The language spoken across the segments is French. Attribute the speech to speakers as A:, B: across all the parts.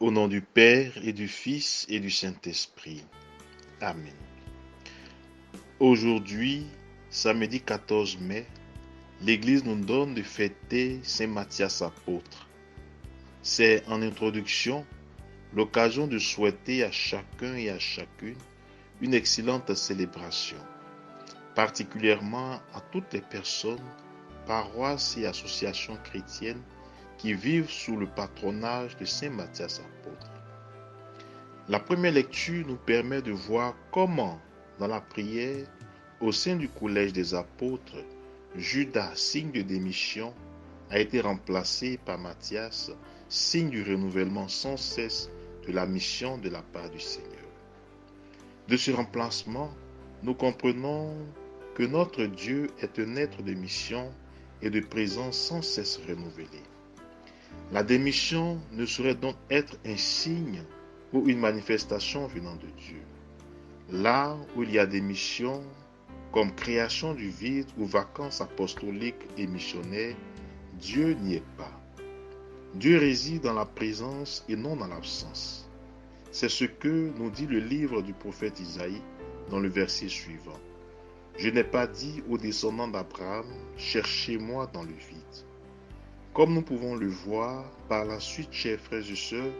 A: Au nom du Père et du Fils et du Saint-Esprit. Amen. Aujourd'hui, samedi 14 mai, l'Église nous donne de fêter Saint Matthias apôtre. C'est en introduction l'occasion de souhaiter à chacun et à chacune une excellente célébration, particulièrement à toutes les personnes, paroisses et associations chrétiennes qui vivent sous le patronage de Saint Matthias apôtre. La première lecture nous permet de voir comment, dans la prière, au sein du collège des apôtres, Judas, signe de démission, a été remplacé par Matthias, signe du renouvellement sans cesse de la mission de la part du Seigneur. De ce remplacement, nous comprenons que notre Dieu est un être de mission et de présence sans cesse renouvelée. La démission ne saurait donc être un signe ou une manifestation venant de Dieu. Là où il y a des missions, comme création du vide ou vacances apostoliques et missionnaires, Dieu n'y est pas. Dieu réside dans la présence et non dans l'absence. C'est ce que nous dit le livre du prophète Isaïe dans le verset suivant. Je n'ai pas dit aux descendants d'Abraham, cherchez-moi dans le vide. Comme nous pouvons le voir par la suite, chers frères et sœurs,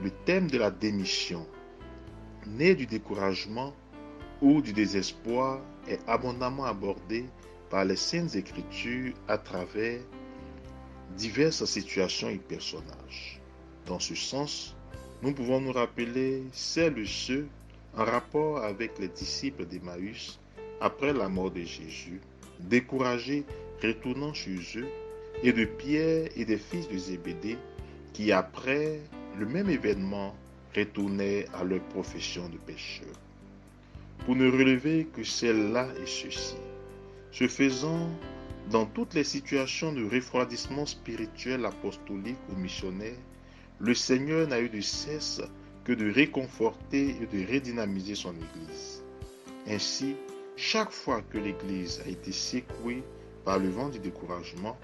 A: le thème de la démission, né du découragement ou du désespoir, est abondamment abordé par les Saintes Écritures à travers diverses situations et personnages. Dans ce sens, nous pouvons nous rappeler celles et ceux en rapport avec les disciples d'Emmaüs après la mort de Jésus, découragés retournant chez eux, et de Pierre et des fils de Zébédée qui, après le même événement, retournaient à leur profession de pécheurs. Pour ne relever que celle-là et ceci. Ce faisant, dans toutes les situations de refroidissement spirituel apostolique ou missionnaire, le Seigneur n'a eu de cesse que de réconforter et de redynamiser son Église. Ainsi, chaque fois que l'Église a été secouée par le vent du découragement,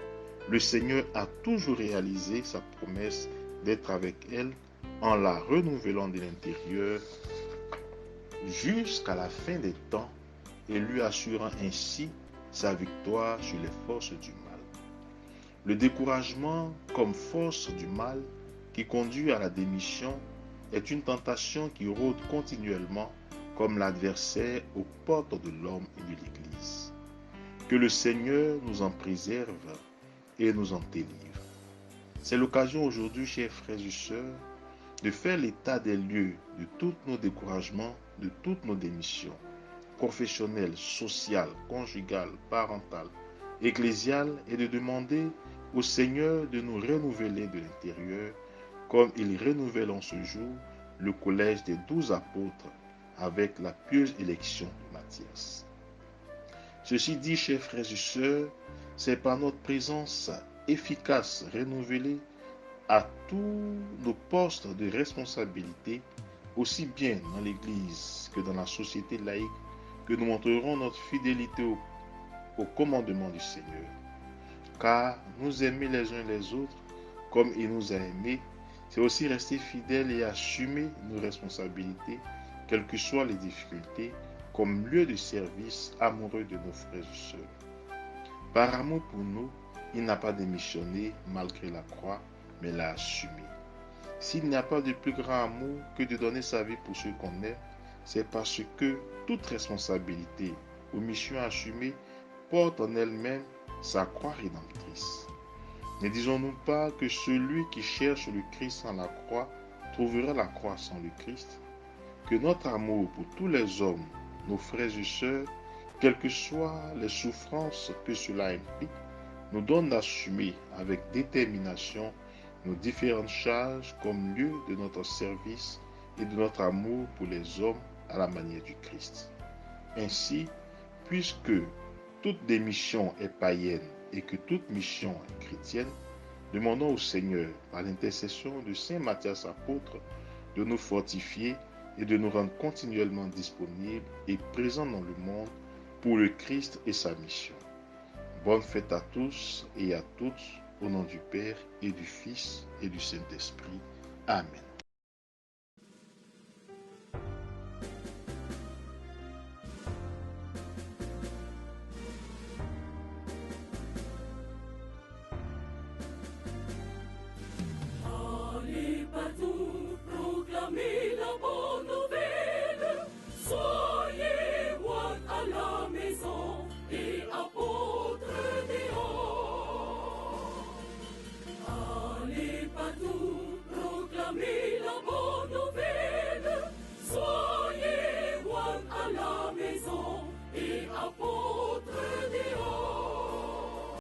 A: le Seigneur a toujours réalisé sa promesse d'être avec elle en la renouvelant de l'intérieur jusqu'à la fin des temps et lui assurant ainsi sa victoire sur les forces du mal. Le découragement comme force du mal qui conduit à la démission est une tentation qui rôde continuellement comme l'adversaire aux portes de l'homme et de l'Église. Que le Seigneur nous en préserve et nous en délivre. C'est l'occasion aujourd'hui, chers frères et sœurs, de faire l'état des lieux de tous nos découragements, de toutes nos démissions, professionnelles, sociales, conjugales, parentales, ecclésiales, et de demander au Seigneur de nous renouveler de l'intérieur, comme il renouvelle en ce jour le collège des 12 apôtres avec la pieuse élection de Matthias. Ceci dit, chers frères et sœurs, c'est par notre présence efficace, renouvelée, à tous nos postes de responsabilité, aussi bien dans l'Église que dans la société laïque, que nous montrerons notre fidélité au commandement du Seigneur. Car nous aimer les uns les autres comme il nous a aimés, c'est aussi rester fidèles et assumer nos responsabilités, quelles que soient les difficultés, comme lieu de service amoureux de nos frères et sœurs. Par amour pour nous, il n'a pas démissionné malgré la croix, mais l'a assumé. S'il n'y a pas de plus grand amour que de donner sa vie pour ceux qu'on aime, c'est parce que toute responsabilité ou mission assumée porte en elle-même sa croix rédemptrice. Ne disons-nous pas que celui qui cherche le Christ sans la croix trouvera la croix sans le Christ? Que notre amour pour tous les hommes, nos frères et sœurs, quelles que soient les souffrances que cela implique, nous donne d'assumer avec détermination nos différentes charges comme lieu de notre service et de notre amour pour les hommes à la manière du Christ. Ainsi, puisque toute démission est païenne et que toute mission est chrétienne, demandons au Seigneur, par l'intercession de Saint Matthias apôtre, de nous fortifier et de nous rendre continuellement disponibles et présents dans le monde pour le Christ et sa mission. Bonne fête à tous et à toutes, au nom du Père et du Fils et du Saint-Esprit. Amen.